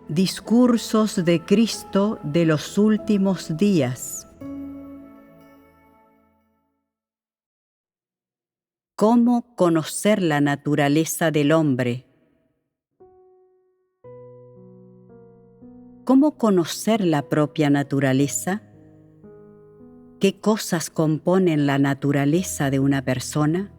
Discursos de Cristo de los últimos días. ¿Cómo conocer la naturaleza del hombre? ¿Cómo conocer la propia naturaleza? ¿Qué cosas componen la naturaleza de una persona?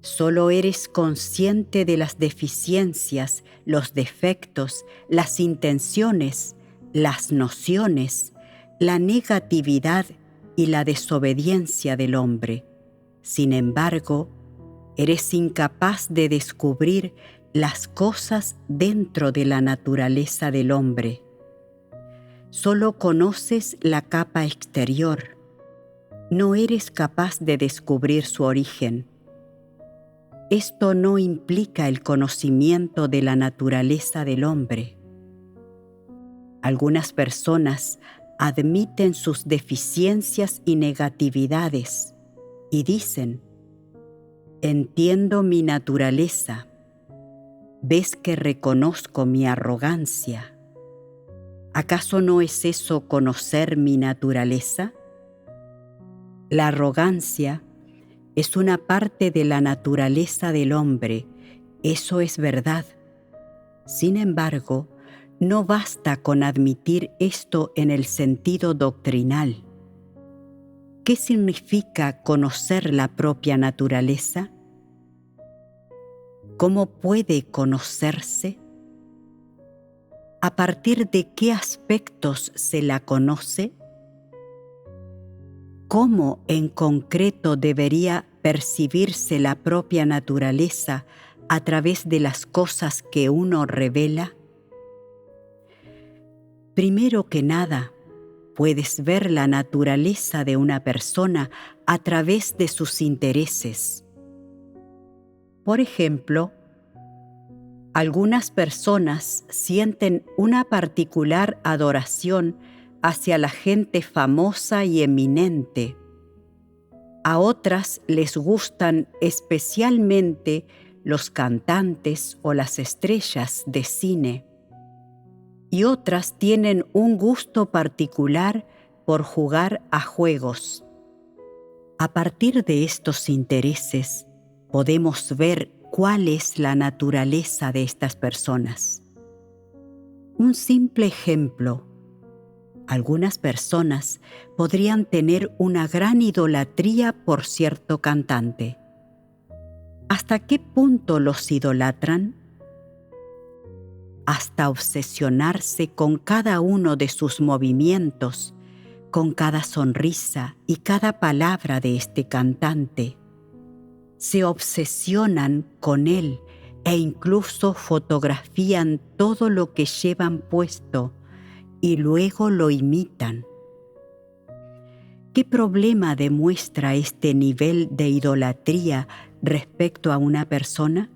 Solo eres consciente de las deficiencias, los defectos, las intenciones, las nociones, la negatividad y la desobediencia del hombre. Sin embargo, eres incapaz de descubrir las cosas dentro de la naturaleza del hombre. Solo conoces la capa exterior. No eres capaz de descubrir su origen. Esto no implica el conocimiento de la naturaleza del hombre. Algunas personas admiten sus deficiencias y negatividades y dicen: entiendo mi naturaleza. ¿Ves que reconozco mi arrogancia? ¿Acaso no es eso conocer mi naturaleza? La arrogancia es una parte de la naturaleza del hombre, eso es verdad. Sin embargo, no basta con admitir esto en el sentido doctrinal. ¿Qué significa conocer la propia naturaleza? ¿Cómo puede conocerse? ¿A partir de qué aspectos se la conoce? ¿Cómo en concreto debería percibirse la propia naturaleza a través de las cosas que uno revela? Primero que nada, puedes ver la naturaleza de una persona a través de sus intereses. Por ejemplo, algunas personas sienten una particular adoración hacia la gente famosa y eminente. A otras les gustan especialmente los cantantes o las estrellas de cine. Y otras tienen un gusto particular por jugar a juegos. A partir de estos intereses, podemos ver cuál es la naturaleza de estas personas. Un simple ejemplo. Algunas personas podrían tener una gran idolatría por cierto cantante. ¿Hasta qué punto los idolatran? Hasta obsesionarse con cada uno de sus movimientos, con cada sonrisa y cada palabra de este cantante. Se obsesionan con él e incluso fotografían todo lo que llevan puesto y luego lo imitan. ¿Qué problema demuestra este nivel de idolatría respecto a una persona?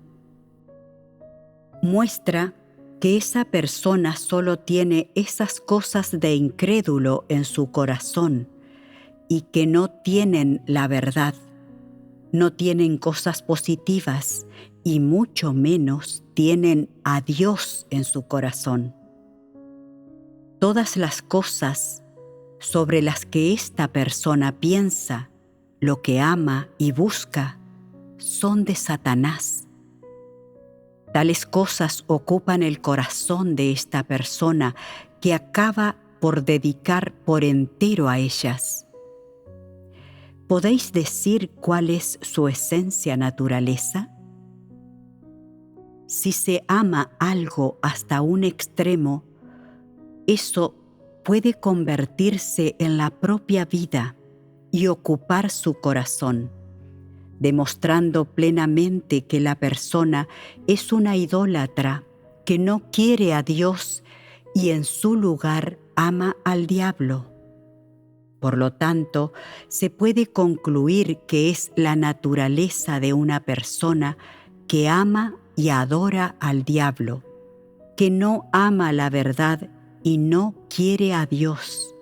Muestra que esa persona solo tiene esas cosas de incrédulo en su corazón y que no tienen la verdad, no tienen cosas positivas y mucho menos tienen a Dios en su corazón. Todas las cosas sobre las que esta persona piensa, lo que ama y busca, son de Satanás. Tales cosas ocupan el corazón de esta persona que acaba por dedicar por entero a ellas. ¿Podéis decir cuál es su esencia naturaleza? Si se ama algo hasta un extremo, eso puede convertirse en la propia vida y ocupar su corazón, demostrando plenamente que la persona es una idólatra que no quiere a Dios y en su lugar ama al diablo. Por lo tanto, se puede concluir que es la naturaleza de una persona que ama y adora al diablo, que no ama la verdad y no quiere a Dios.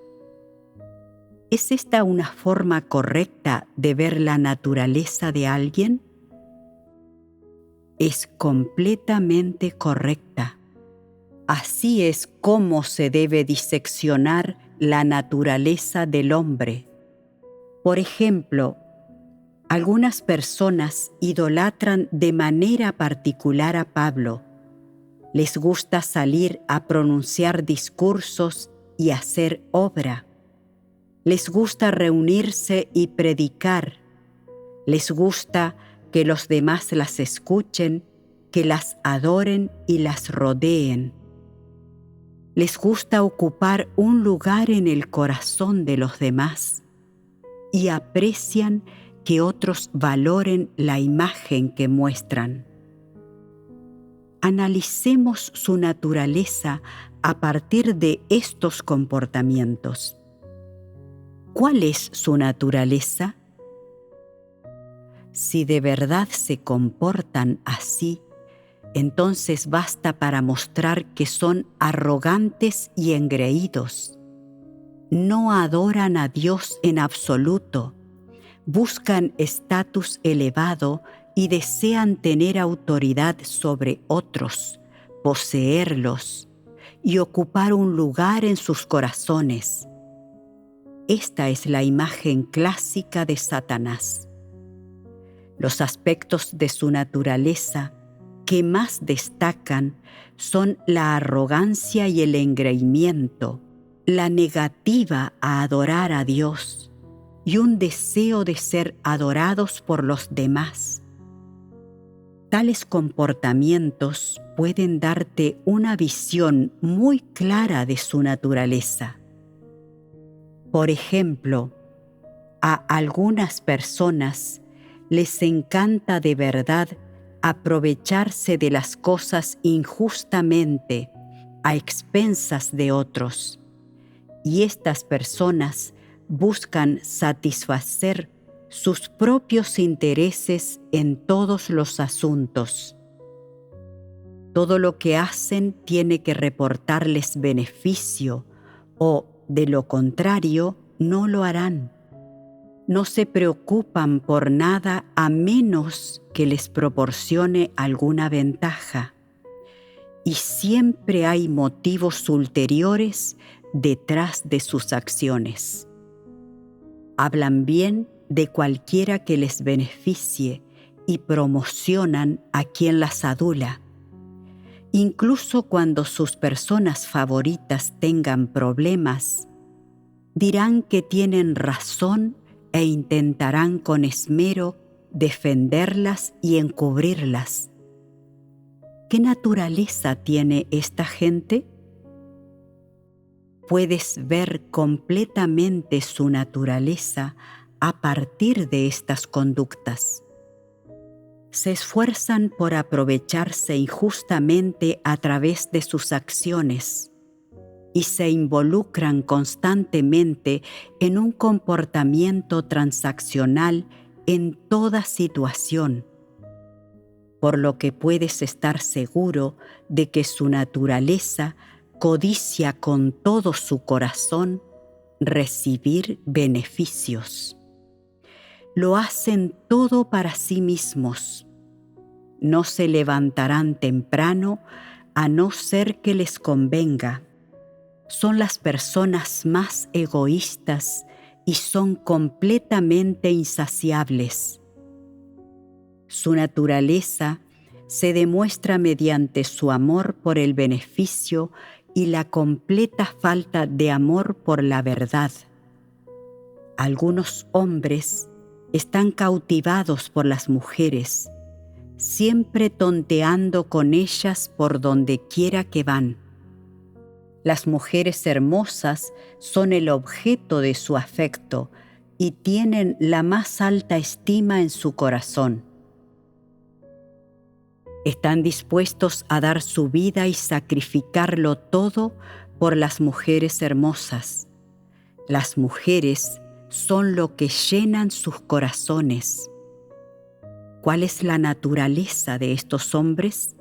¿Es esta una forma correcta de ver la naturaleza de alguien? Es completamente correcta. Así es como se debe diseccionar la naturaleza del hombre. Por ejemplo, algunas personas idolatran de manera particular a Pablo. Les gusta salir a pronunciar discursos y hacer obra. Les gusta reunirse y predicar. Les gusta que los demás las escuchen, que las adoren y las rodeen. Les gusta ocupar un lugar en el corazón de los demás y aprecian que otros valoren la imagen que muestran. Analicemos su naturaleza a partir de estos comportamientos. ¿Cuál es su naturaleza? Si de verdad se comportan así, entonces basta para mostrar que son arrogantes y engreídos. No adoran a Dios en absoluto, buscan estatus elevado y desean tener autoridad sobre otros, poseerlos y ocupar un lugar en sus corazones. Esta es la imagen clásica de Satanás. Los aspectos de su naturaleza que más destacan son la arrogancia y el engreimiento, la negativa a adorar a Dios y un deseo de ser adorados por los demás. Tales comportamientos pueden darte una visión muy clara de su naturaleza. Por ejemplo, a algunas personas les encanta de verdad aprovecharse de las cosas injustamente a expensas de otros, y estas personas buscan satisfacer sus propios intereses en todos los asuntos. Todo lo que hacen tiene que reportarles beneficio o, de lo contrario, no lo harán. No se preocupan por nada a menos que les proporcione alguna ventaja. Y siempre hay motivos ulteriores detrás de sus acciones. Hablan bien de cualquiera que les beneficie y promocionan a quien las adula. Incluso cuando sus personas favoritas tengan problemas, dirán que tienen razón e intentarán con esmero defenderlas y encubrirlas. ¿Qué naturaleza tiene esta gente? Puedes ver completamente su naturaleza a partir de estas conductas. Se esfuerzan por aprovecharse injustamente a través de sus acciones y se involucran constantemente en un comportamiento transaccional en toda situación, por lo que puedes estar seguro de que su naturaleza codicia con todo su corazón recibir beneficios. Lo hacen todo para sí mismos. No se levantarán temprano a no ser que les convenga. Son las personas más egoístas y son completamente insaciables. Su naturaleza se demuestra mediante su amor por el beneficio y la completa falta de amor por la verdad. Algunos hombres están cautivados por las mujeres, siempre tonteando con ellas por donde quiera que van. Las mujeres hermosas son el objeto de su afecto y tienen la más alta estima en su corazón. Están dispuestos a dar su vida y sacrificarlo todo por las mujeres hermosas. Las mujeres son lo que llenan sus corazones. ¿Cuál es la naturaleza de estos hombres?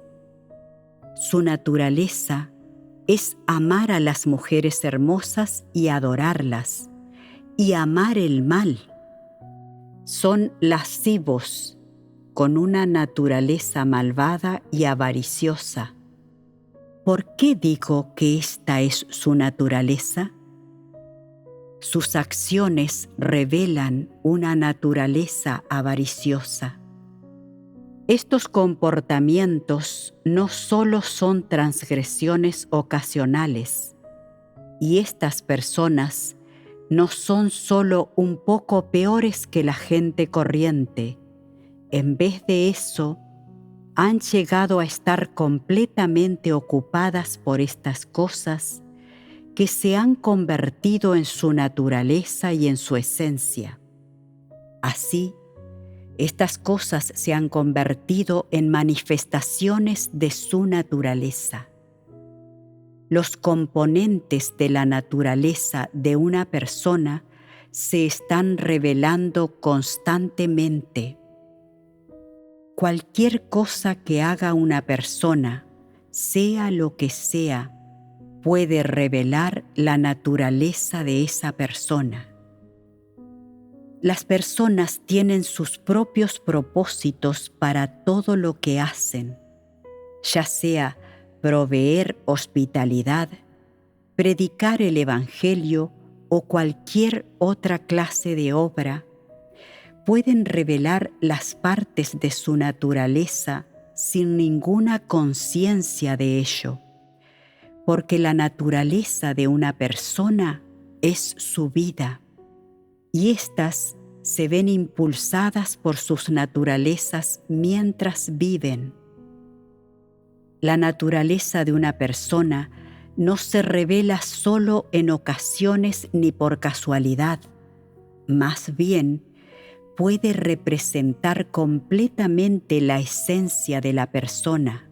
Su naturaleza es amar a las mujeres hermosas y adorarlas, y amar el mal. Son lascivos, con una naturaleza malvada y avariciosa. ¿Por qué digo que esta es su naturaleza? Sus acciones revelan una naturaleza avariciosa. Estos comportamientos no solo son transgresiones ocasionales, y estas personas no son solo un poco peores que la gente corriente. En vez de eso, han llegado a estar completamente ocupadas por estas cosas que se han convertido en su naturaleza y en su esencia. Así, estas cosas se han convertido en manifestaciones de su naturaleza. Los componentes de la naturaleza de una persona se están revelando constantemente. Cualquier cosa que haga una persona, sea lo que sea, puede revelar la naturaleza de esa persona. Las personas tienen sus propios propósitos para todo lo que hacen, ya sea proveer hospitalidad, predicar el Evangelio o cualquier otra clase de obra. Pueden revelar las partes de su naturaleza sin ninguna conciencia de ello, porque la naturaleza de una persona es su vida, y éstas se ven impulsadas por sus naturalezas mientras viven. La naturaleza de una persona no se revela solo en ocasiones ni por casualidad, más bien puede representar completamente la esencia de la persona.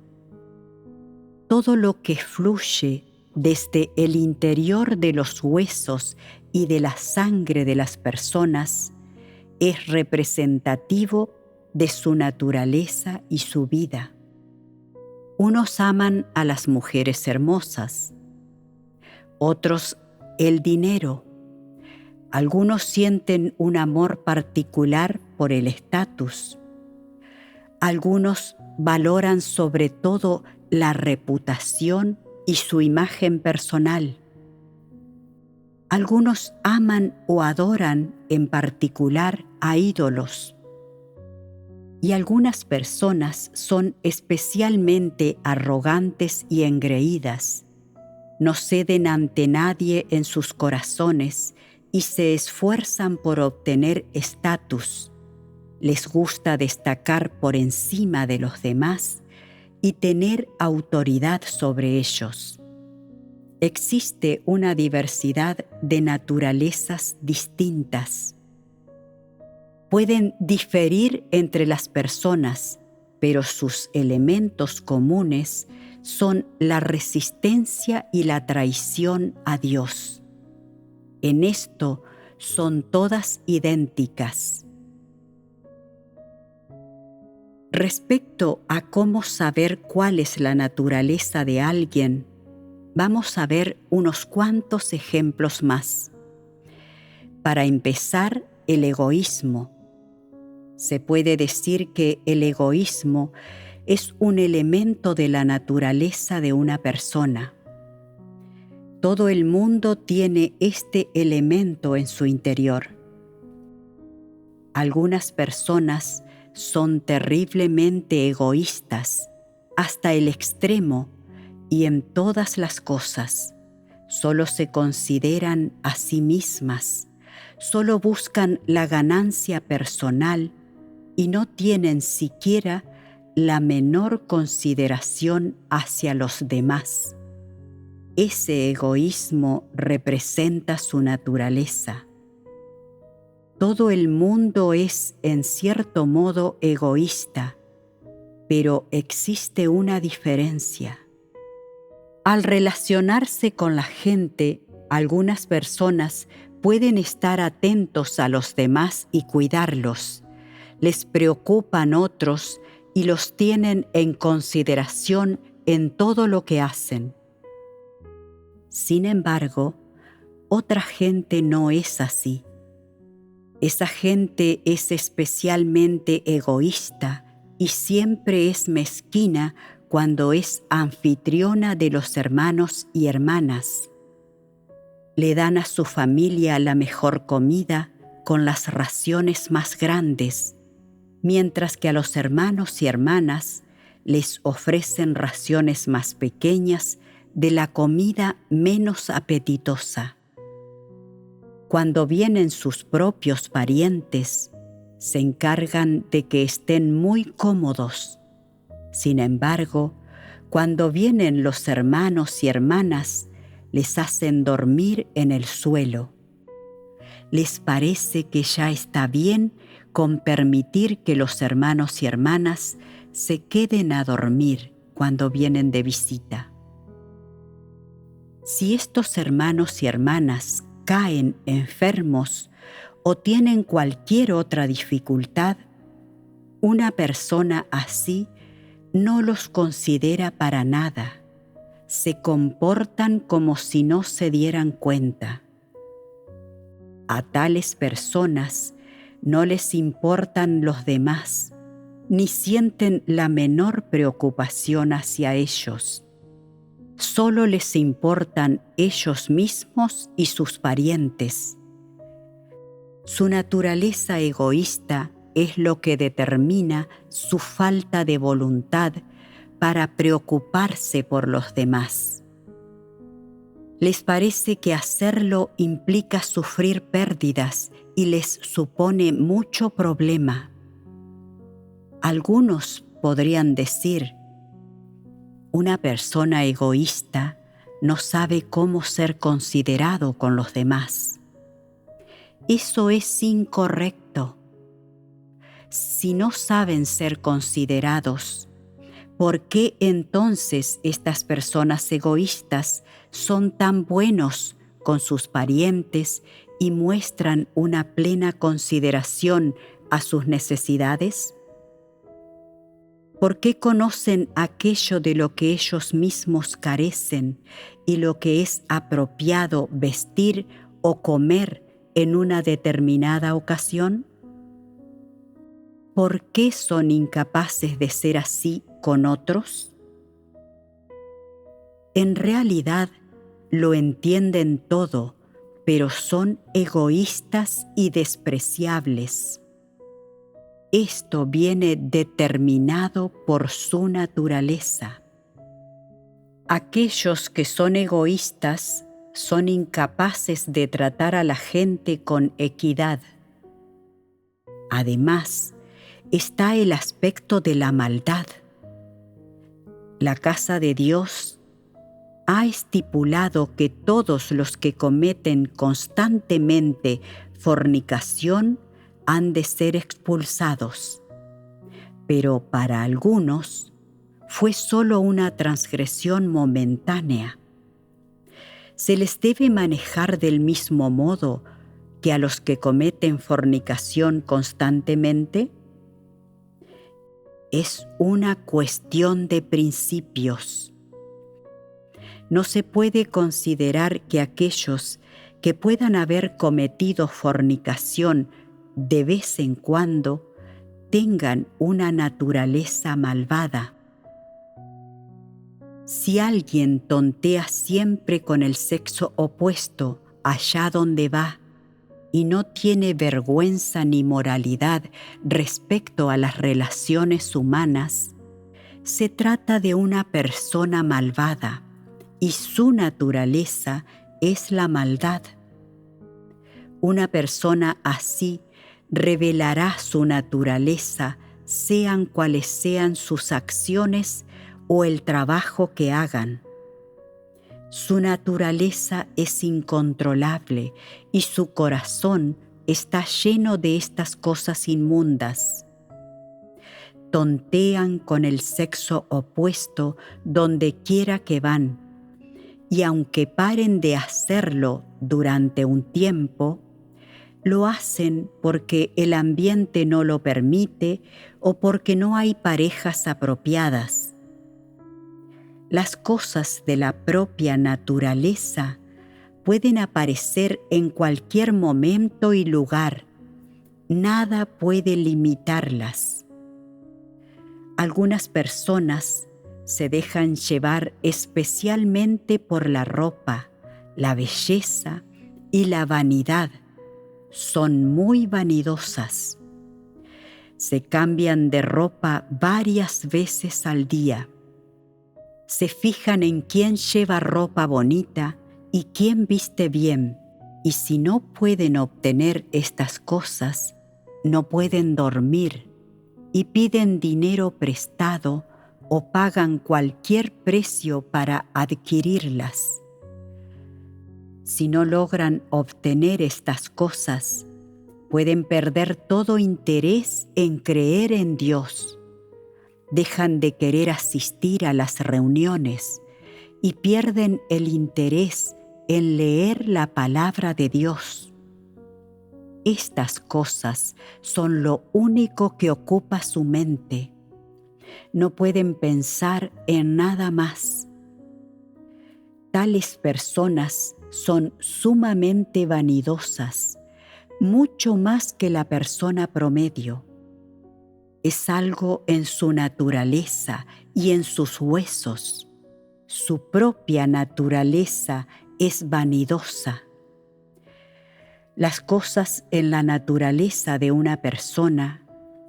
Todo lo que fluye desde el interior de los huesos y de la sangre de las personas es representativo de su naturaleza y su vida. Unos aman a las mujeres hermosas, otros el dinero. Algunos sienten un amor particular por el estatus. Algunos valoran sobre todo la reputación y su imagen personal. Algunos aman o adoran en particular a ídolos. Y algunas personas son especialmente arrogantes y engreídas. No ceden ante nadie en sus corazones y se esfuerzan por obtener estatus. Les gusta destacar por encima de los demás y tener autoridad sobre ellos. Existe una diversidad de naturalezas distintas. Pueden diferir entre las personas, pero sus elementos comunes son la resistencia y la traición a Dios. En esto son todas idénticas. Respecto a cómo saber cuál es la naturaleza de alguien, vamos a ver unos cuantos ejemplos más. Para empezar, el egoísmo. Se puede decir que el egoísmo es un elemento de la naturaleza de una persona. Todo el mundo tiene este elemento en su interior. Algunas personas son terriblemente egoístas, hasta el extremo, y en todas las cosas. Solo se consideran a sí mismas, solo buscan la ganancia personal y no tienen siquiera la menor consideración hacia los demás. Ese egoísmo representa su naturaleza. Todo el mundo es, en cierto modo, egoísta, pero existe una diferencia. Al relacionarse con la gente, algunas personas pueden estar atentos a los demás y cuidarlos. Les preocupan otros y los tienen en consideración en todo lo que hacen. Sin embargo, otra gente no es así. Esa gente es especialmente egoísta y siempre es mezquina cuando es anfitriona de los hermanos y hermanas. Le dan a su familia la mejor comida con las raciones más grandes, mientras que a los hermanos y hermanas les ofrecen raciones más pequeñas de la comida menos apetitosa. Cuando vienen sus propios parientes, se encargan de que estén muy cómodos. Sin embargo, cuando vienen los hermanos y hermanas, les hacen dormir en el suelo. Les parece que ya está bien con permitir que los hermanos y hermanas se queden a dormir cuando vienen de visita. Si estos hermanos y hermanas caen enfermos o tienen cualquier otra dificultad, una persona así no los considera para nada. Se comportan como si no se dieran cuenta. A tales personas no les importan los demás, ni sienten la menor preocupación hacia ellos. Solo les importan ellos mismos y sus parientes. Su naturaleza egoísta es lo que determina su falta de voluntad para preocuparse por los demás. Les parece que hacerlo implica sufrir pérdidas y les supone mucho problema. Algunos podrían decir: una persona egoísta no sabe cómo ser considerado con los demás. Eso es incorrecto. Si no saben ser considerados, ¿por qué entonces estas personas egoístas son tan buenos con sus parientes y muestran una plena consideración a sus necesidades? ¿Por qué conocen aquello de lo que ellos mismos carecen y lo que es apropiado vestir o comer en una determinada ocasión? ¿Por qué son incapaces de ser así con otros? En realidad lo entienden todo, pero son egoístas y despreciables. Esto viene determinado por su naturaleza. Aquellos que son egoístas son incapaces de tratar a la gente con equidad. Además, está el aspecto de la maldad. La casa de Dios ha estipulado que todos los que cometen constantemente fornicación han de ser expulsados. Pero para algunos fue solo una transgresión momentánea. ¿Se les debe manejar del mismo modo que a los que cometen fornicación constantemente? Es una cuestión de principios. No se puede considerar que aquellos que puedan haber cometido fornicación de vez en cuando tengan una naturaleza malvada. Si alguien tontea siempre con el sexo opuesto allá donde va y no tiene vergüenza ni moralidad respecto a las relaciones humanas, se trata de una persona malvada y su naturaleza es la maldad. Una persona así revelará su naturaleza, sean cuales sean sus acciones o el trabajo que hagan. Su naturaleza es incontrolable y su corazón está lleno de estas cosas inmundas. Tontean con el sexo opuesto donde quiera que van, y aunque paren de hacerlo durante un tiempo, lo hacen porque el ambiente no lo permite o porque no hay parejas apropiadas. Las cosas de la propia naturaleza pueden aparecer en cualquier momento y lugar. Nada puede limitarlas. Algunas personas se dejan llevar especialmente por la ropa, la belleza y la vanidad. Son muy vanidosas. Se cambian de ropa varias veces al día. Se fijan en quién lleva ropa bonita y quién viste bien. Y si no pueden obtener estas cosas, no pueden dormir y piden dinero prestado o pagan cualquier precio para adquirirlas. Si no logran obtener estas cosas, pueden perder todo interés en creer en Dios. Dejan de querer asistir a las reuniones y pierden el interés en leer la palabra de Dios. Estas cosas son lo único que ocupa su mente. No pueden pensar en nada más. Tales personas son sumamente vanidosas, mucho más que la persona promedio. Es algo en su naturaleza y en sus huesos. Su propia naturaleza es vanidosa. Las cosas en la naturaleza de una persona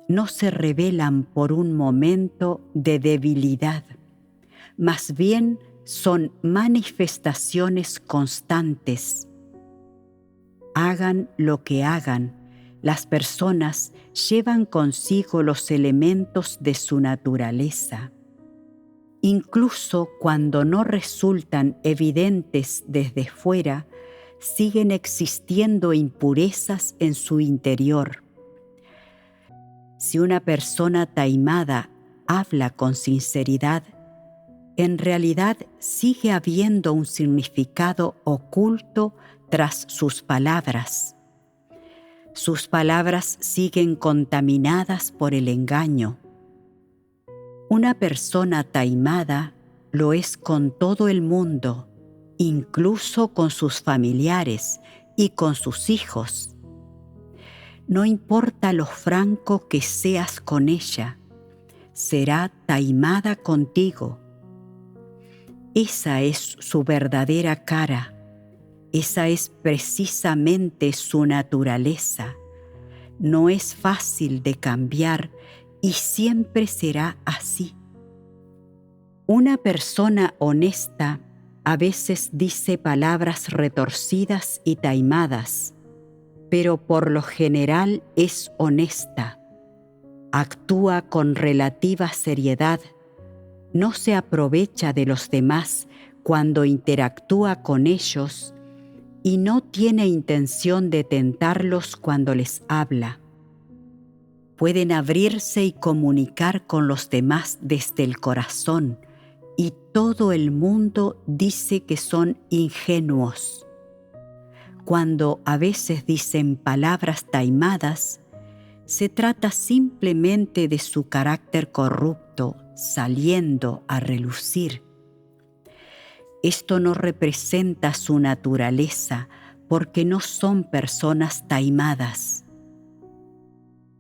no se revelan por un momento de debilidad, más bien son manifestaciones constantes. Hagan lo que hagan, las personas llevan consigo los elementos de su naturaleza. Incluso cuando no resultan evidentes desde fuera, siguen existiendo impurezas en su interior. Si una persona taimada habla con sinceridad, en realidad sigue habiendo un significado oculto tras sus palabras. Sus palabras siguen contaminadas por el engaño. Una persona taimada lo es con todo el mundo, incluso con sus familiares y con sus hijos. No importa lo franco que seas con ella, será taimada contigo. Esa es su verdadera cara. Esa es precisamente su naturaleza. No es fácil de cambiar y siempre será así. Una persona honesta a veces dice palabras retorcidas y taimadas, pero por lo general es honesta. Actúa con relativa seriedad. No se aprovecha de los demás cuando interactúa con ellos y no tiene intención de tentarlos cuando les habla. Pueden abrirse y comunicar con los demás desde el corazón, y todo el mundo dice que son ingenuos. Cuando a veces dicen palabras taimadas, se trata simplemente de su carácter corrupto saliendo a relucir. Esto no representa su naturaleza, porque no son personas taimadas.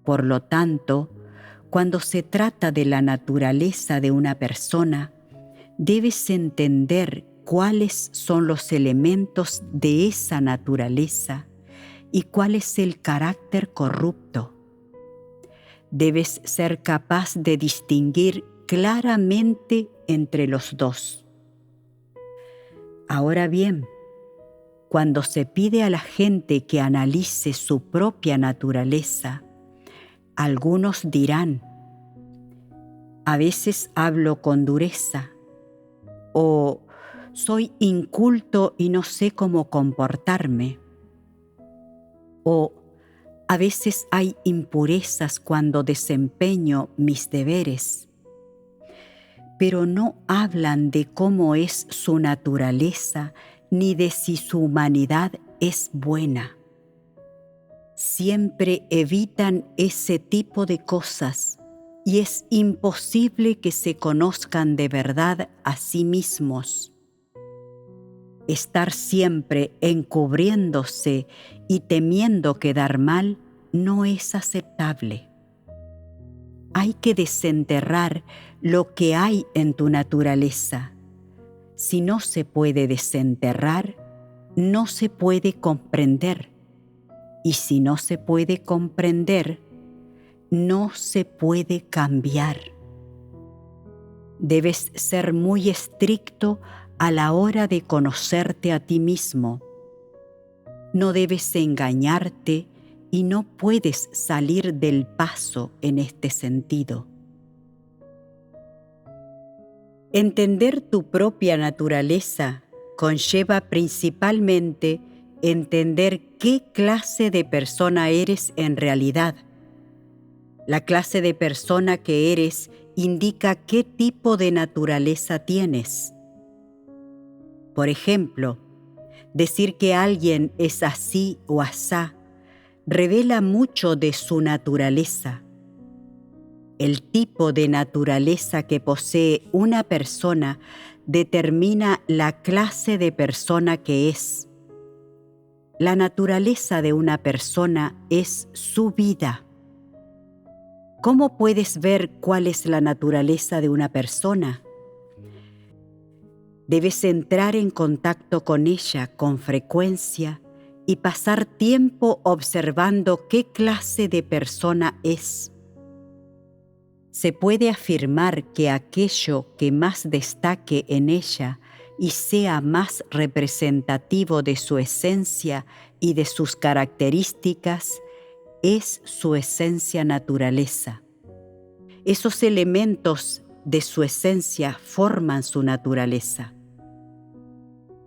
Por lo tanto, cuando se trata de la naturaleza de una persona, debes entender cuáles son los elementos de esa naturaleza y cuál es el carácter corrupto. Debes ser capaz de distinguir claramente entre los dos. Ahora bien, cuando se pide a la gente que analice su propia naturaleza, algunos dirán: a veces hablo con dureza, o soy inculto y no sé cómo comportarme, o a veces hay impurezas cuando desempeño mis deberes, pero no hablan de cómo es su naturaleza ni de si su humanidad es buena. Siempre evitan ese tipo de cosas y es imposible que se conozcan de verdad a sí mismos. Estar siempre encubriéndose y temiendo quedar mal no es aceptable. Hay que desenterrar lo que hay en tu naturaleza. Si no se puede desenterrar, no se puede comprender. Y si no se puede comprender, no se puede cambiar. Debes ser muy estricto a la hora de conocerte a ti mismo. No debes engañarte y no puedes salir del paso en este sentido. Entender tu propia naturaleza conlleva principalmente entender qué clase de persona eres en realidad. La clase de persona que eres indica qué tipo de naturaleza tienes. Por ejemplo, decir que alguien es así o asá revela mucho de su naturaleza. El tipo de naturaleza que posee una persona determina la clase de persona que es. La naturaleza de una persona es su vida. ¿Cómo puedes ver cuál es la naturaleza de una persona? Debes entrar en contacto con ella con frecuencia y pasar tiempo observando qué clase de persona es. Se puede afirmar que aquello que más destaque en ella y sea más representativo de su esencia y de sus características es su esencia naturaleza. Esos elementos de su esencia forman su naturaleza.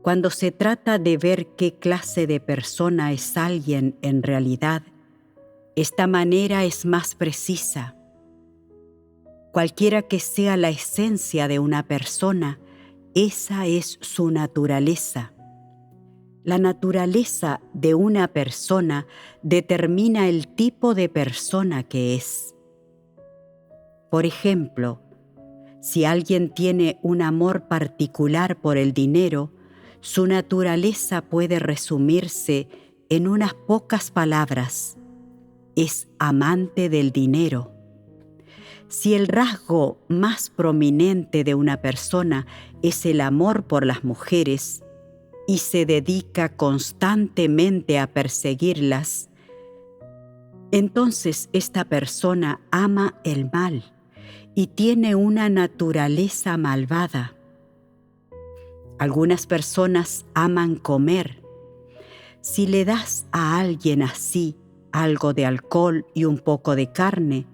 Cuando se trata de ver qué clase de persona es alguien en realidad, esta manera es más precisa. Cualquiera que sea la esencia de una persona, esa es su naturaleza. La naturaleza de una persona determina el tipo de persona que es. Por ejemplo, si alguien tiene un amor particular por el dinero, su naturaleza puede resumirse en unas pocas palabras: es amante del dinero. Si el rasgo más prominente de una persona es el amor por las mujeres y se dedica constantemente a perseguirlas, entonces esta persona ama el mal y tiene una naturaleza malvada. Algunas personas aman comer. Si le das a alguien así algo de alcohol y un poco de carne,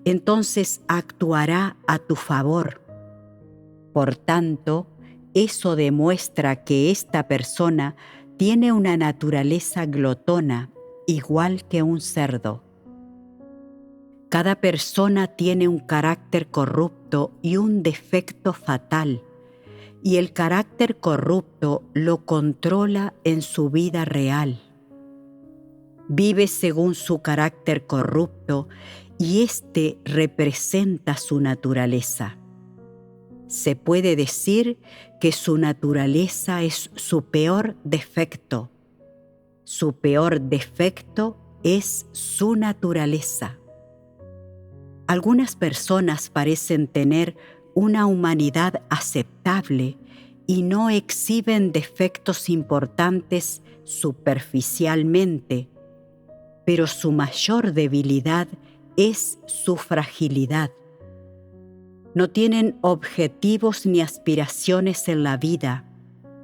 entonces actuará a tu favor. Por tanto, eso demuestra que esta persona tiene una naturaleza glotona, igual que un cerdo. Cada persona tiene un carácter corrupto y un defecto fatal, y el carácter corrupto lo controla en su vida real. Vive según su carácter corrupto y éste representa su naturaleza. Se puede decir que su naturaleza es su peor defecto. Su peor defecto es su naturaleza. Algunas personas parecen tener una humanidad aceptable y no exhiben defectos importantes superficialmente, pero su mayor debilidad es su fragilidad. No tienen objetivos ni aspiraciones en la vida,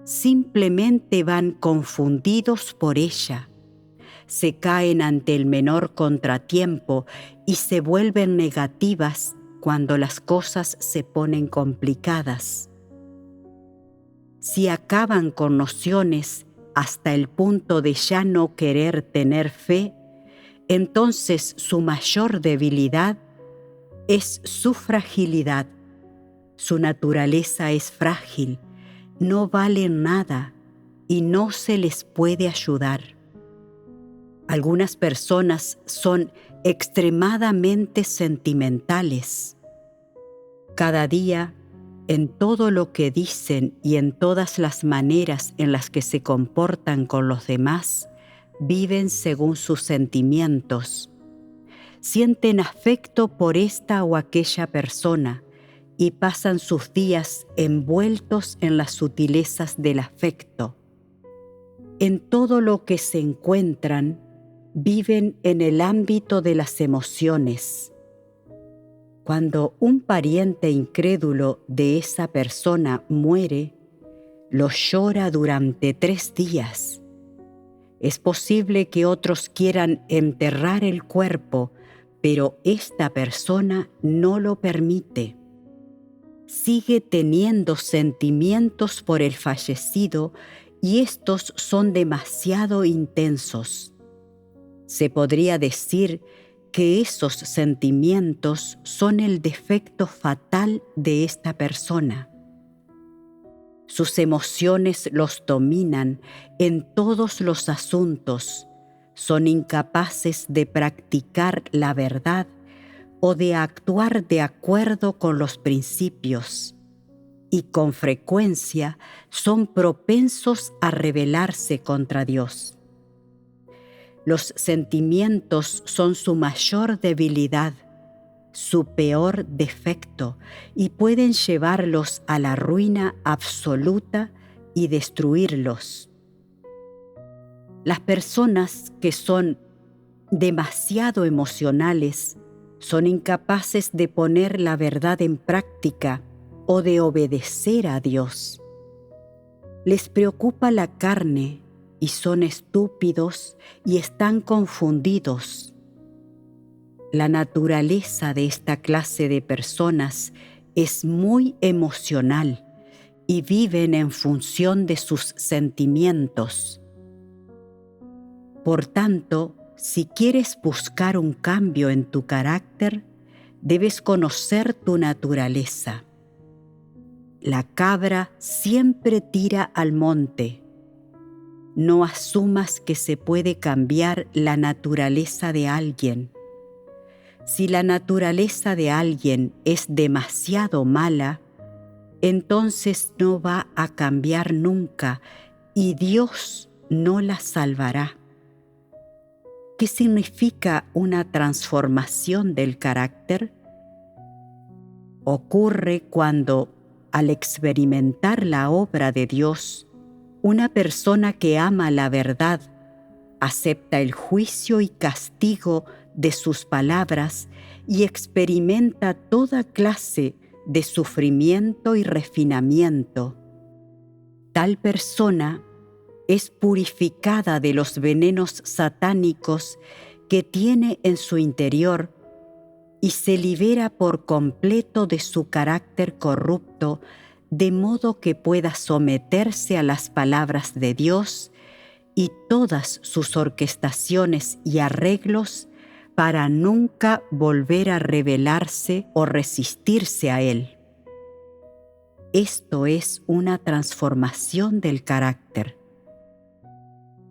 simplemente van confundidos por ella. Se caen ante el menor contratiempo y se vuelven negativas cuando las cosas se ponen complicadas. Si acaban con nociones hasta el punto de ya no querer tener fe, entonces su mayor debilidad es su fragilidad. Su naturaleza es frágil, no valen nada y no se les puede ayudar. Algunas personas son extremadamente sentimentales. Cada día, en todo lo que dicen y en todas las maneras en las que se comportan con los demás, viven según sus sentimientos. Sienten afecto por esta o aquella persona y pasan sus días envueltos en las sutilezas del afecto. En todo lo que se encuentran, viven en el ámbito de las emociones. Cuando un pariente incrédulo de esa persona muere, lo llora durante 3 días. Es posible que otros quieran enterrar el cuerpo, pero esta persona no lo permite. Sigue teniendo sentimientos por el fallecido y estos son demasiado intensos. Se podría decir que esos sentimientos son el defecto fatal de esta persona. Sus emociones los dominan en todos los asuntos, son incapaces de practicar la verdad o de actuar de acuerdo con los principios, y con frecuencia son propensos a rebelarse contra Dios. Los sentimientos son su mayor debilidad, su peor defecto, y pueden llevarlos a la ruina absoluta y destruirlos. Las personas que son demasiado emocionales son incapaces de poner la verdad en práctica o de obedecer a Dios. Les preocupa la carne y son estúpidos y están confundidos. La naturaleza de esta clase de personas es muy emocional y viven en función de sus sentimientos. Por tanto, si quieres buscar un cambio en tu carácter, debes conocer tu naturaleza. La cabra siempre tira al monte. No asumas que se puede cambiar la naturaleza de alguien. Si la naturaleza de alguien es demasiado mala, entonces no va a cambiar nunca y Dios no la salvará. ¿Qué significa una transformación del carácter? Ocurre cuando, al experimentar la obra de Dios, una persona que ama la verdad acepta el juicio y castigo de sus palabras y experimenta toda clase de sufrimiento y refinamiento. Tal persona es purificada de los venenos satánicos que tiene en su interior y se libera por completo de su carácter corrupto, de modo que pueda someterse a las palabras de Dios y todas sus orquestaciones y arreglos para nunca volver a rebelarse o resistirse a él. Esto es una transformación del carácter.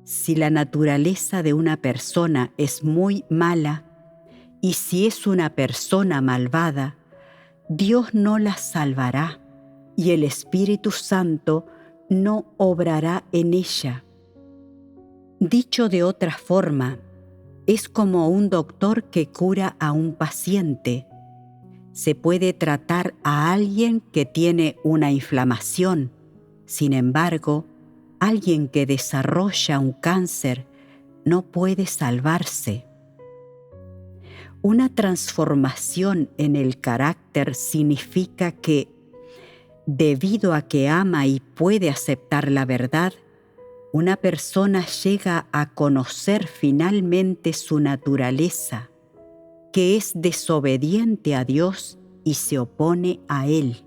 Si la naturaleza de una persona es muy mala, y si es una persona malvada, Dios no la salvará y el Espíritu Santo no obrará en ella. Dicho de otra forma, es como un doctor que cura a un paciente. Se puede tratar a alguien que tiene una inflamación. Sin embargo, alguien que desarrolla un cáncer no puede salvarse. Una transformación en el carácter significa que, debido a que ama y puede aceptar la verdad, una persona llega a conocer finalmente su naturaleza, que es desobediente a Dios y se opone a Él.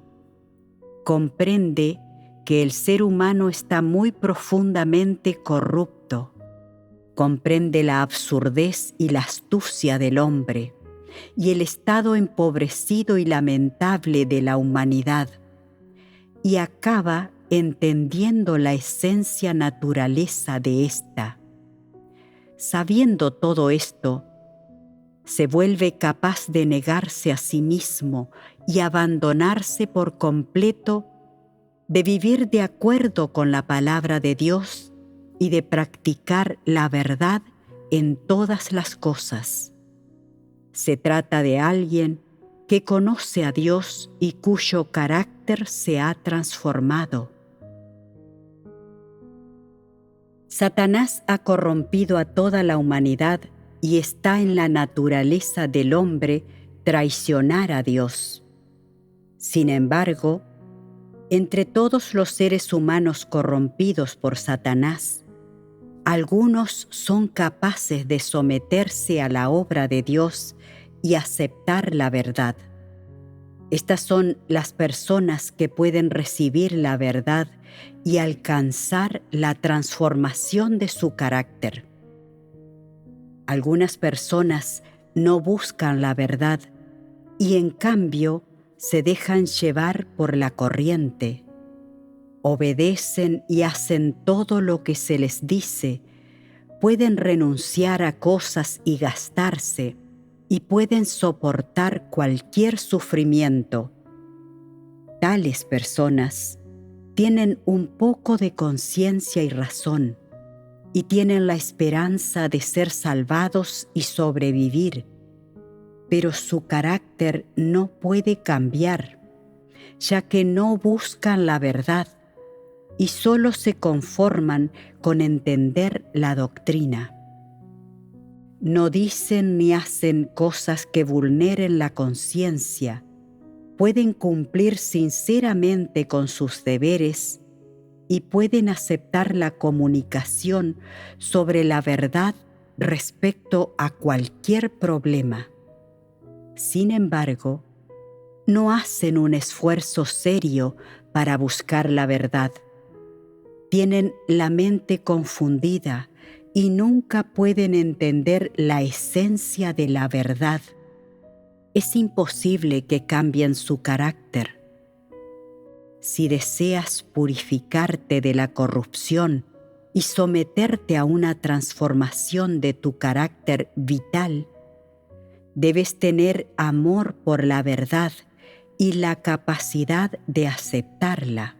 Comprende que el ser humano está muy profundamente corrupto. Comprende la absurdez y la astucia del hombre y el estado empobrecido y lamentable de la humanidad, y acaba entendiendo la esencia naturaleza de ésta. Sabiendo todo esto, se vuelve capaz de negarse a sí mismo y abandonarse por completo, de vivir de acuerdo con la palabra de Dios y de practicar la verdad en todas las cosas. Se trata de alguien que conoce a Dios y cuyo carácter se ha transformado. Satanás ha corrompido a toda la humanidad y está en la naturaleza del hombre traicionar a Dios. Sin embargo, entre todos los seres humanos corrompidos por Satanás, algunos son capaces de someterse a la obra de Dios y aceptar la verdad. Estas son las personas que pueden recibir la verdad y alcanzar la transformación de su carácter. Algunas personas no buscan la verdad y en cambio se dejan llevar por la corriente. Obedecen y hacen todo lo que se les dice. Pueden renunciar a cosas y gastarse, y pueden soportar cualquier sufrimiento. Tales personas tienen un poco de conciencia y razón, y tienen la esperanza de ser salvados y sobrevivir, pero su carácter no puede cambiar, ya que no buscan la verdad y solo se conforman con entender la doctrina. No dicen ni hacen cosas que vulneren la conciencia. Pueden cumplir sinceramente con sus deberes y pueden aceptar la comunicación sobre la verdad respecto a cualquier problema. Sin embargo, no hacen un esfuerzo serio para buscar la verdad. Tienen la mente confundida y nunca pueden entender la esencia de la verdad. Es imposible que cambien su carácter. Si deseas purificarte de la corrupción y someterte a una transformación de tu carácter vital, debes tener amor por la verdad y la capacidad de aceptarla.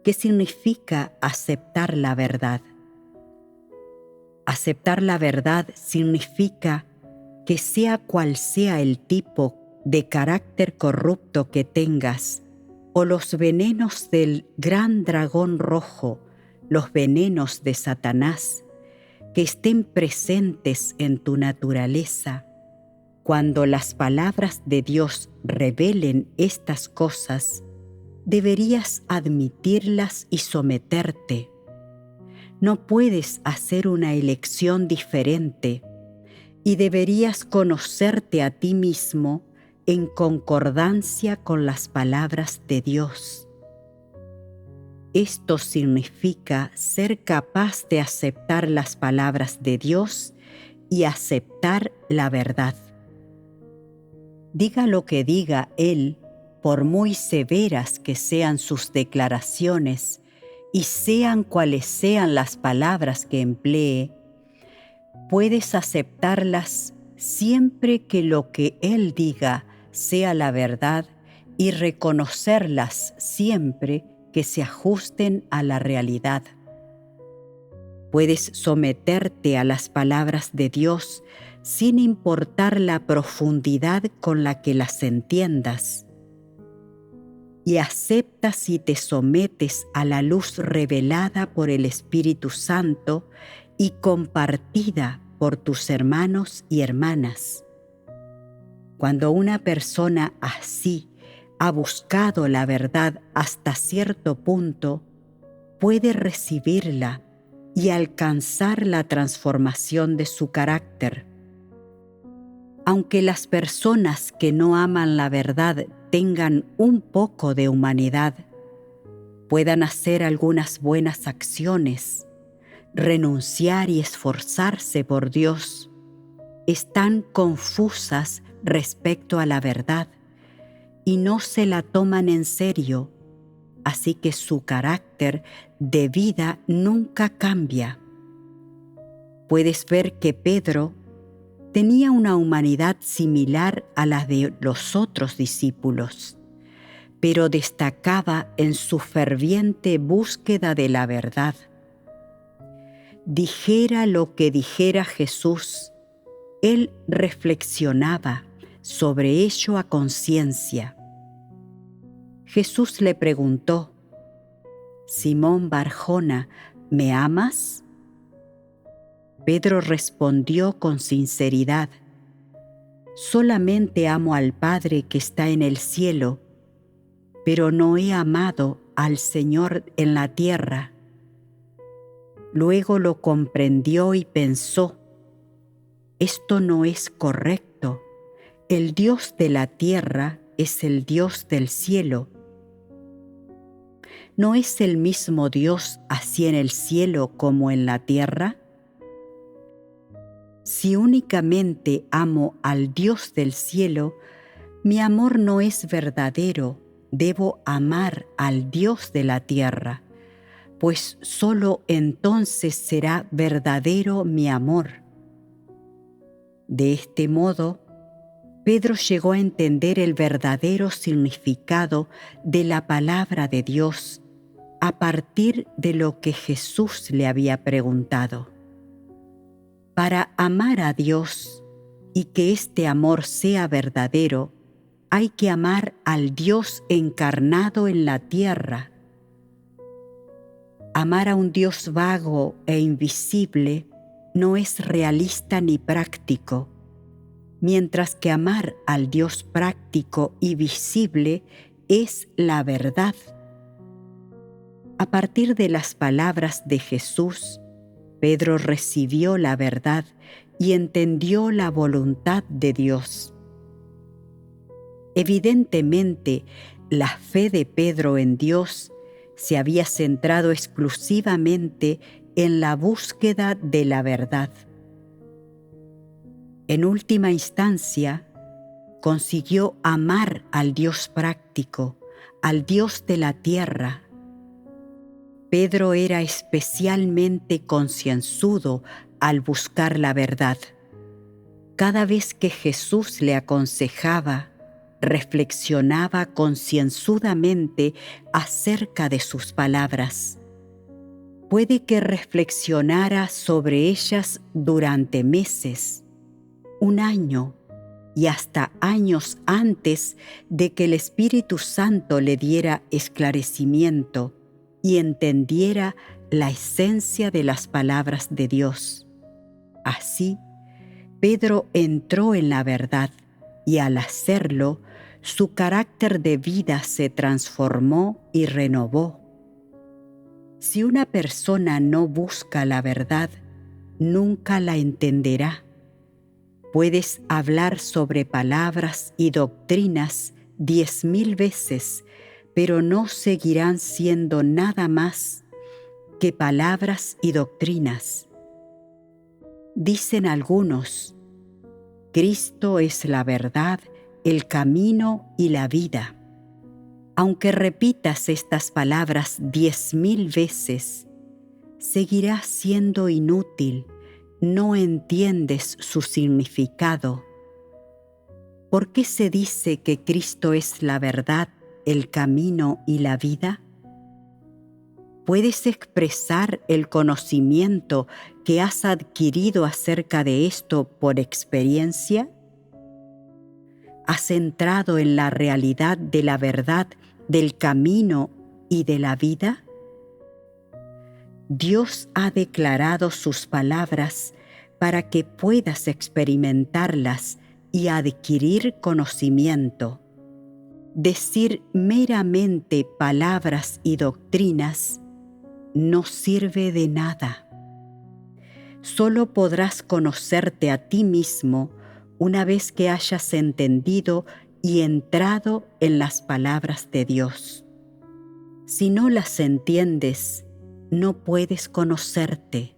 ¿Qué significa aceptar la verdad? Aceptar la verdad significa que sea cual sea el tipo de carácter corrupto que tengas, o los venenos del gran dragón rojo, los venenos de Satanás, que estén presentes en tu naturaleza, cuando las palabras de Dios revelen estas cosas, deberías admitirlas y someterte. No puedes hacer una elección diferente y deberías conocerte a ti mismo en concordancia con las palabras de Dios. Esto significa ser capaz de aceptar las palabras de Dios y aceptar la verdad. Diga lo que diga Él, por muy severas que sean sus declaraciones, y sean cuales sean las palabras que emplee, puedes aceptarlas siempre que lo que Él diga sea la verdad y reconocerlas siempre que se ajusten a la realidad. Puedes someterte a las palabras de Dios sin importar la profundidad con la que las entiendas. Y aceptas y te sometes a la luz revelada por el Espíritu Santo y compartida por tus hermanos y hermanas. Cuando una persona así ha buscado la verdad hasta cierto punto, puede recibirla y alcanzar la transformación de su carácter. Aunque las personas que no aman la verdad tengan un poco de humanidad, puedan hacer algunas buenas acciones, renunciar y esforzarse por Dios, están confusas respecto a la verdad y no se la toman en serio, así que su carácter de vida nunca cambia. Puedes ver que Pedro tenía una humanidad similar a la de los otros discípulos, pero destacaba en su ferviente búsqueda de la verdad. Dijera lo que dijera Jesús, él reflexionaba sobre ello a conciencia. Jesús le preguntó: Simón Barjona, ¿me amas? Pedro respondió con sinceridad: solamente amo al Padre que está en el cielo, pero no he amado al Señor en la tierra. Luego lo comprendió y pensó: esto no es correcto. El Dios de la tierra es el Dios del cielo. ¿No es el mismo Dios así en el cielo como en la tierra? Si únicamente amo al Dios del cielo, mi amor no es verdadero. Debo amar al Dios de la tierra, pues solo entonces será verdadero mi amor. De este modo, Pedro llegó a entender el verdadero significado de la palabra de Dios a partir de lo que Jesús le había preguntado. Para amar a Dios y que este amor sea verdadero, hay que amar al Dios encarnado en la tierra. Amar a un Dios vago e invisible no es realista ni práctico, mientras que amar al Dios práctico y visible es la verdad. A partir de las palabras de Jesús, Pedro recibió la verdad y entendió la voluntad de Dios. Evidentemente, la fe de Pedro en Dios se había centrado exclusivamente en la búsqueda de la verdad. En última instancia, consiguió amar al Dios práctico, al Dios de la tierra. Pedro era especialmente concienzudo al buscar la verdad. Cada vez que Jesús le aconsejaba, reflexionaba concienzudamente acerca de sus palabras. Puede que reflexionara sobre ellas durante meses, un año y hasta años antes de que el Espíritu Santo le diera esclarecimiento y entendiera la esencia de las palabras de Dios. Así, Pedro entró en la verdad y al hacerlo, su carácter de vida se transformó y renovó. Si una persona no busca la verdad, nunca la entenderá. Puedes hablar sobre palabras y doctrinas 10,000 veces, pero no seguirán siendo nada más que palabras y doctrinas. Dicen algunos: Cristo es la verdad, el camino y la vida. Aunque repitas estas palabras 10,000 veces, seguirá siendo inútil, no entiendes su significado. ¿Por qué se dice que Cristo es la verdad, el camino y la vida? ¿Puedes expresar el conocimiento que has adquirido acerca de esto por experiencia? ¿Has entrado en la realidad de la verdad, del camino y de la vida? Dios ha declarado sus palabras para que puedas experimentarlas y adquirir conocimiento. Decir meramente palabras y doctrinas no sirve de nada. Solo podrás conocerte a ti mismo una vez que hayas entendido y entrado en las palabras de Dios. Si no las entiendes, no puedes conocerte.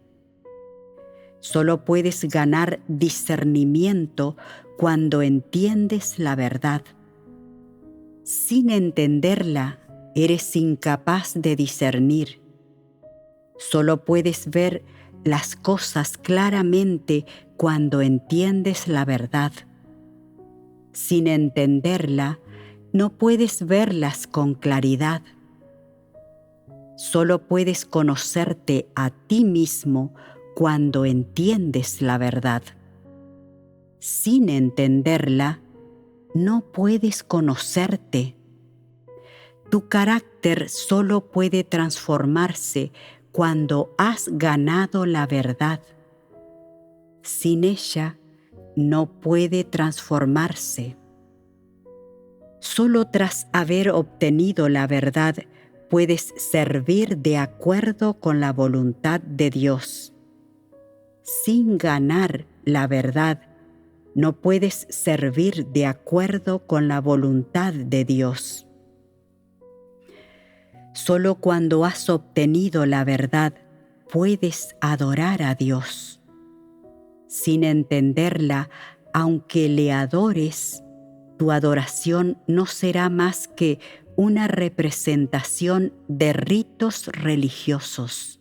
Solo puedes ganar discernimiento cuando entiendes la verdad. Sin entenderla, eres incapaz de discernir. Solo puedes ver las cosas claramente cuando entiendes la verdad. Sin entenderla, no puedes verlas con claridad. Solo puedes conocerte a ti mismo cuando entiendes la verdad. Sin entenderla, no puedes conocerte. Tu carácter solo puede transformarse cuando has ganado la verdad. Sin ella, no puede transformarse. Solo tras haber obtenido la verdad puedes servir de acuerdo con la voluntad de Dios. Sin ganar la verdad, no puedes servir de acuerdo con la voluntad de Dios. Solo cuando has obtenido la verdad puedes adorar a Dios. Sin entenderla, aunque le adores, tu adoración no será más que una representación de ritos religiosos.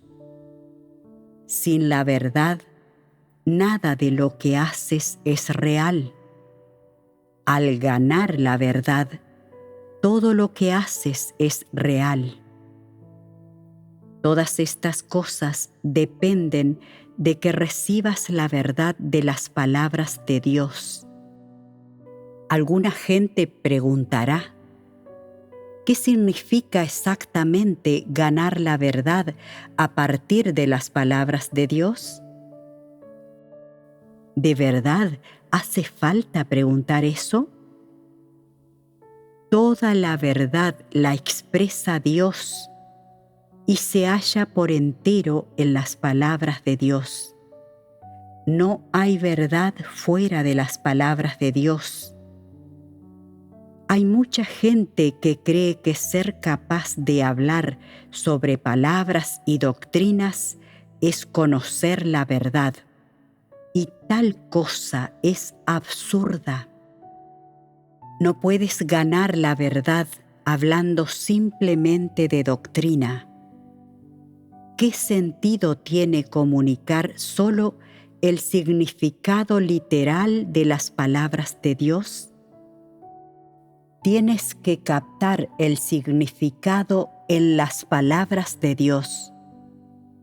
Sin la verdad, nada de lo que haces es real. Al ganar la verdad, todo lo que haces es real. Todas estas cosas dependen de que recibas la verdad de las palabras de Dios. Alguna gente preguntará, ¿qué significa exactamente ganar la verdad a partir de las palabras de Dios? ¿De verdad hace falta preguntar eso? Toda la verdad la expresa Dios y se halla por entero en las palabras de Dios. No hay verdad fuera de las palabras de Dios. Hay mucha gente que cree que ser capaz de hablar sobre palabras y doctrinas es conocer la verdad, y tal cosa es absurda. No puedes ganar la verdad hablando simplemente de doctrina. ¿Qué sentido tiene comunicar solo el significado literal de las palabras de Dios? Tienes que captar el significado en las palabras de Dios,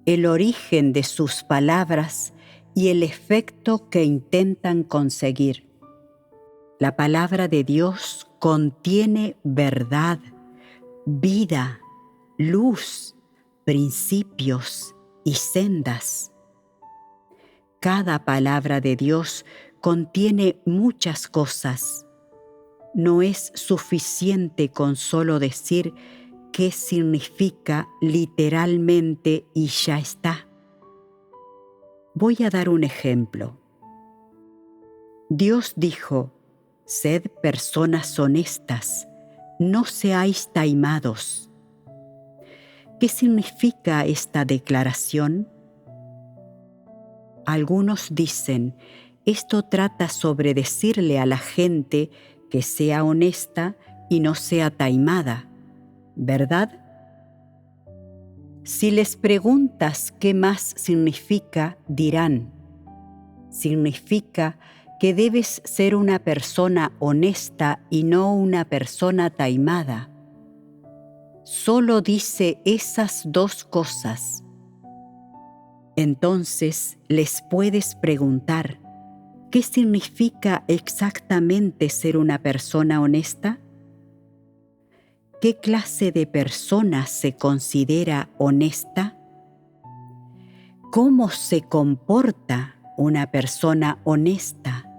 el origen de sus palabras y el efecto que intentan conseguir. La palabra de Dios contiene verdad, vida, luz, principios y sendas. Cada palabra de Dios contiene muchas cosas. No es suficiente con solo decir qué significa literalmente y ya está. Voy a dar un ejemplo. Dios dijo, «Sed personas honestas, no seáis taimados». ¿Qué significa esta declaración? Algunos dicen, esto trata sobre decirle a la gente que sea honesta y no sea taimada, ¿verdad? Si les preguntas qué más significa, dirán, significa que debes ser una persona honesta y no una persona taimada. Solo dice esas dos cosas. Entonces les puedes preguntar, ¿qué significa exactamente ser una persona honesta? ¿Qué clase de persona se considera honesta? ¿Cómo se comporta una persona honesta?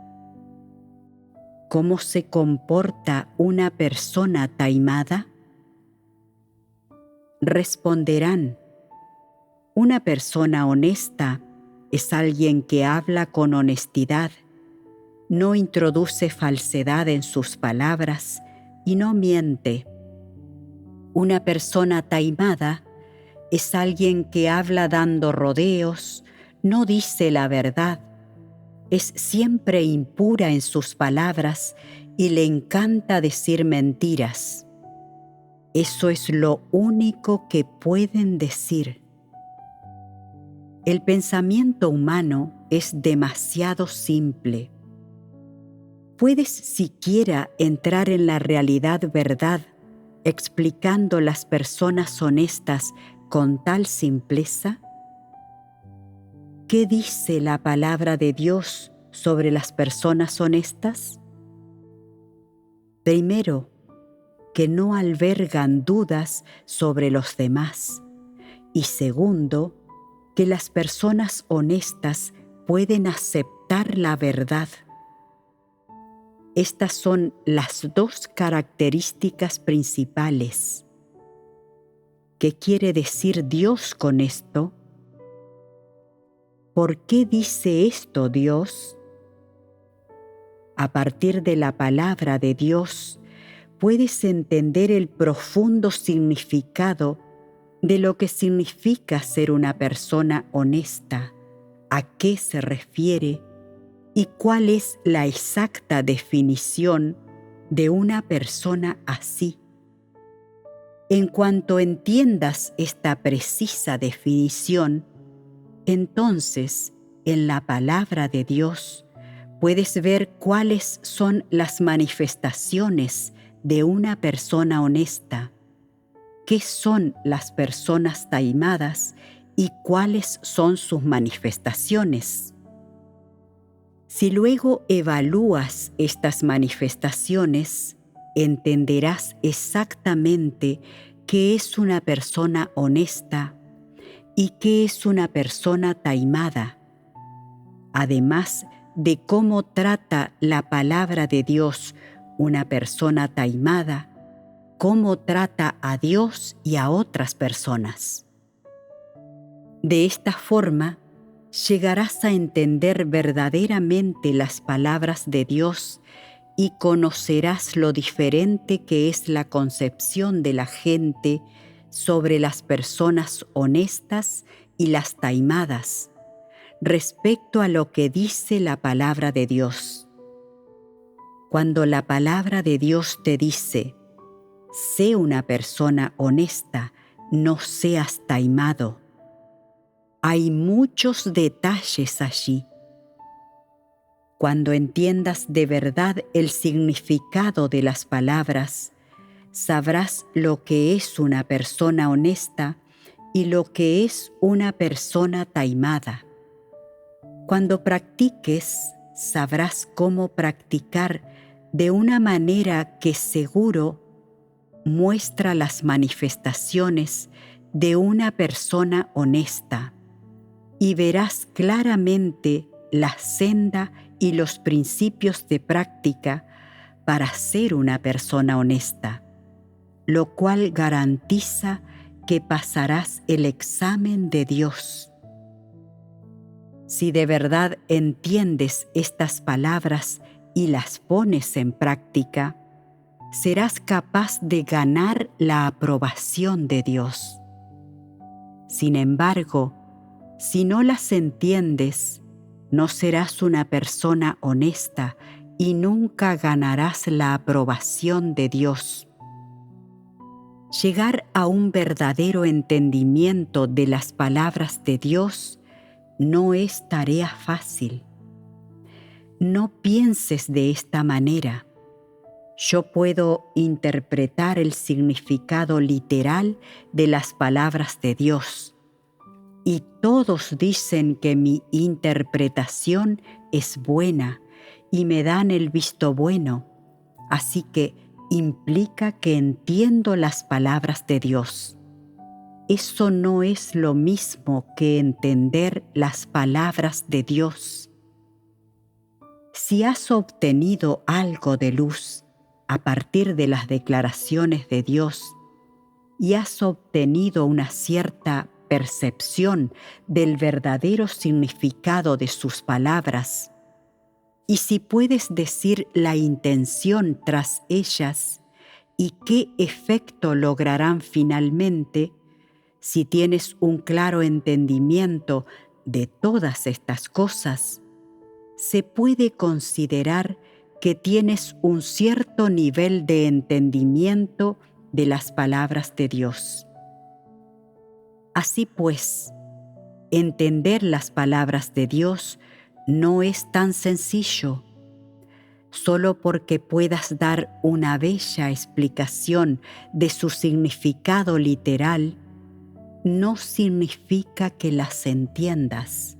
¿Cómo se comporta una persona taimada? Responderán, una persona honesta es alguien que habla con honestidad, no introduce falsedad en sus palabras y no miente. Una persona taimada es alguien que habla dando rodeos, no dice la verdad, es siempre impura en sus palabras y le encanta decir mentiras. Eso es lo único que pueden decir. El pensamiento humano es demasiado simple. ¿Puedes siquiera entrar en la realidad verdad explicando las personas honestas con tal simpleza? ¿Qué dice la palabra de Dios sobre las personas honestas? Primero, que no albergan dudas sobre los demás. Y segundo, que las personas honestas pueden aceptar la verdad. Estas son las dos características principales. ¿Qué quiere decir Dios con esto? ¿Por qué dice esto Dios? A partir de la palabra de Dios, puedes entender el profundo significado de lo que significa ser una persona honesta, a qué se refiere y cuál es la exacta definición de una persona así. En cuanto entiendas esta precisa definición, entonces, en la palabra de Dios, puedes ver cuáles son las manifestaciones de una persona honesta, qué son las personas taimadas y cuáles son sus manifestaciones. Si luego evalúas estas manifestaciones, entenderás exactamente qué es una persona honesta y qué es una persona taimada, además de cómo trata la palabra de Dios una persona taimada, cómo trata a Dios y a otras personas. De esta forma, llegarás a entender verdaderamente las palabras de Dios y conocerás lo diferente que es la concepción de la gente sobre las personas honestas y las taimadas, respecto a lo que dice la palabra de Dios. Cuando la palabra de Dios te dice, sé una persona honesta, no seas taimado, hay muchos detalles allí. Cuando entiendas de verdad el significado de las palabras, sabrás lo que es una persona honesta y lo que es una persona taimada. Cuando practiques, sabrás cómo practicar de una manera que seguro muestra las manifestaciones de una persona honesta. Y verás claramente la senda y los principios de práctica para ser una persona honesta, lo cual garantiza que pasarás el examen de Dios. Si de verdad entiendes estas palabras y las pones en práctica, serás capaz de ganar la aprobación de Dios. Sin embargo, si no las entiendes, no serás una persona honesta y nunca ganarás la aprobación de Dios. Llegar a un verdadero entendimiento de las palabras de Dios no es tarea fácil. No pienses de esta manera. Yo puedo interpretar el significado literal de las palabras de Dios. Y todos dicen que mi interpretación es buena y me dan el visto bueno, así que implica que entiendo las palabras de Dios. Eso no es lo mismo que entender las palabras de Dios. Si has obtenido algo de luz a partir de las declaraciones de Dios y has obtenido una cierta percepción del verdadero significado de sus palabras, y si puedes decir la intención tras ellas y qué efecto lograrán finalmente, si tienes un claro entendimiento de todas estas cosas, se puede considerar que tienes un cierto nivel de entendimiento de las palabras de Dios. Así pues, entender las palabras de Dios no es tan sencillo. Solo porque puedas dar una bella explicación de su significado literal, no significa que las entiendas.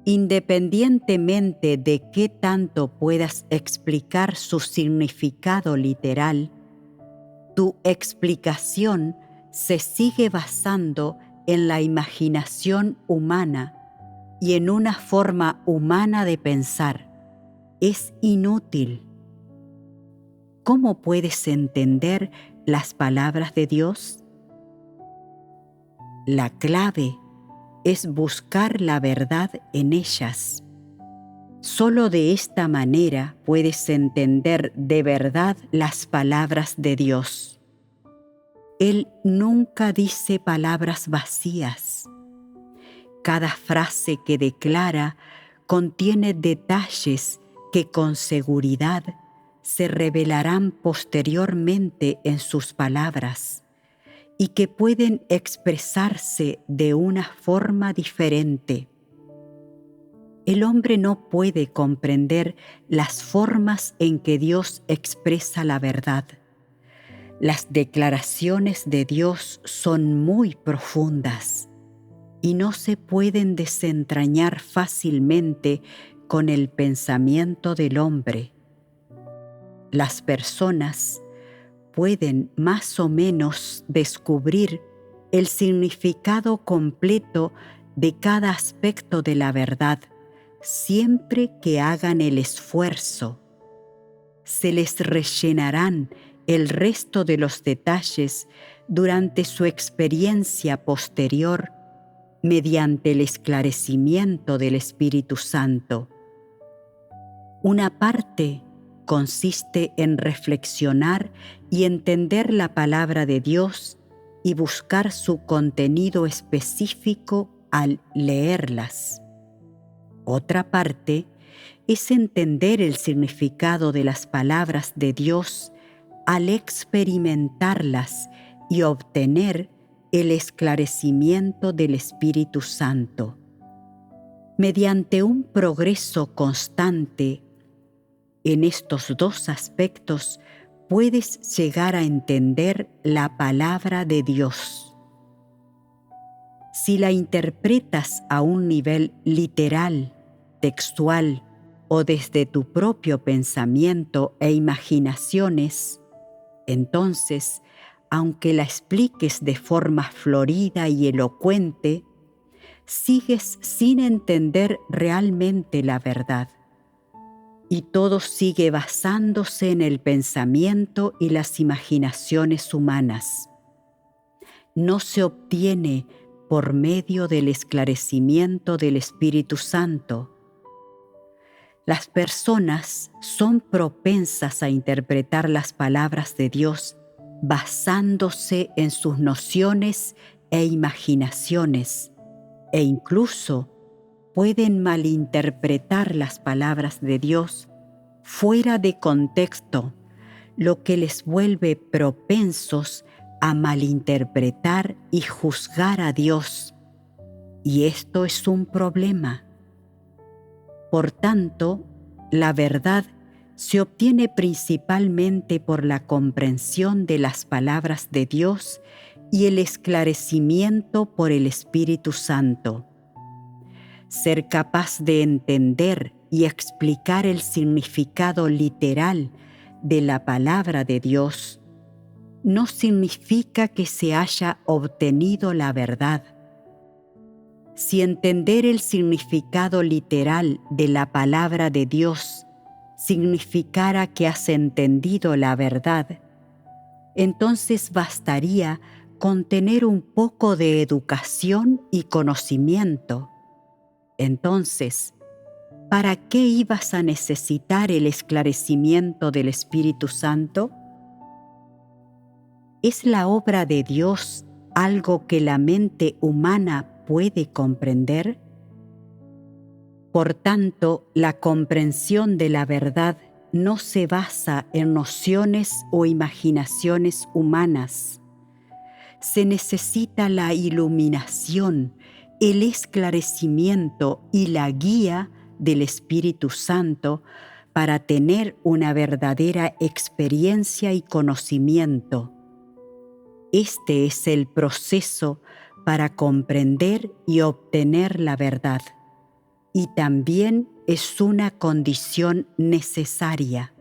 Independientemente de qué tanto puedas explicar su significado literal, tu explicación se sigue basando en la imaginación humana y en una forma humana de pensar. Es inútil. ¿Cómo puedes entender las palabras de Dios? La clave es buscar la verdad en ellas. Solo de esta manera puedes entender de verdad las palabras de Dios. Él nunca dice palabras vacías. Cada frase que declara contiene detalles que con seguridad se revelarán posteriormente en sus palabras y que pueden expresarse de una forma diferente. El hombre no puede comprender las formas en que Dios expresa la verdad. Las declaraciones de Dios son muy profundas y no se pueden desentrañar fácilmente con el pensamiento del hombre. Las personas pueden más o menos descubrir el significado completo de cada aspecto de la verdad, siempre que hagan el esfuerzo. Se les rellenarán el resto de los detalles durante su experiencia posterior mediante el esclarecimiento del Espíritu Santo. Una parte consiste en reflexionar y entender la palabra de Dios y buscar su contenido específico al leerlas. Otra parte es entender el significado de las palabras de Dios al experimentarlas y obtener el esclarecimiento del Espíritu Santo. Mediante un progreso constante en estos dos aspectos, puedes llegar a entender la palabra de Dios. Si la interpretas a un nivel literal, textual o desde tu propio pensamiento e imaginaciones, entonces, aunque la expliques de forma florida y elocuente, sigues sin entender realmente la verdad. Y todo sigue basándose en el pensamiento y las imaginaciones humanas. No se obtiene por medio del esclarecimiento del Espíritu Santo. Las personas son propensas a interpretar las palabras de Dios basándose en sus nociones e imaginaciones, e incluso pueden malinterpretar las palabras de Dios fuera de contexto, lo que les vuelve propensos a malinterpretar y juzgar a Dios. Y esto es un problema. Por tanto, la verdad se obtiene principalmente por la comprensión de las palabras de Dios y el esclarecimiento por el Espíritu Santo. Ser capaz de entender y explicar el significado literal de la palabra de Dios no significa que se haya obtenido la verdad. Si entender el significado literal de la palabra de Dios significara que has entendido la verdad, entonces bastaría con tener un poco de educación y conocimiento. Entonces, ¿para qué ibas a necesitar el esclarecimiento del Espíritu Santo? ¿Es la obra de Dios algo que la mente humana puede comprender? Por tanto, la comprensión de la verdad no se basa en nociones o imaginaciones humanas. Se necesita la iluminación, el esclarecimiento y la guía del Espíritu Santo para tener una verdadera experiencia y conocimiento. Este es el proceso para comprender y obtener la verdad. y también es una condición necesaria.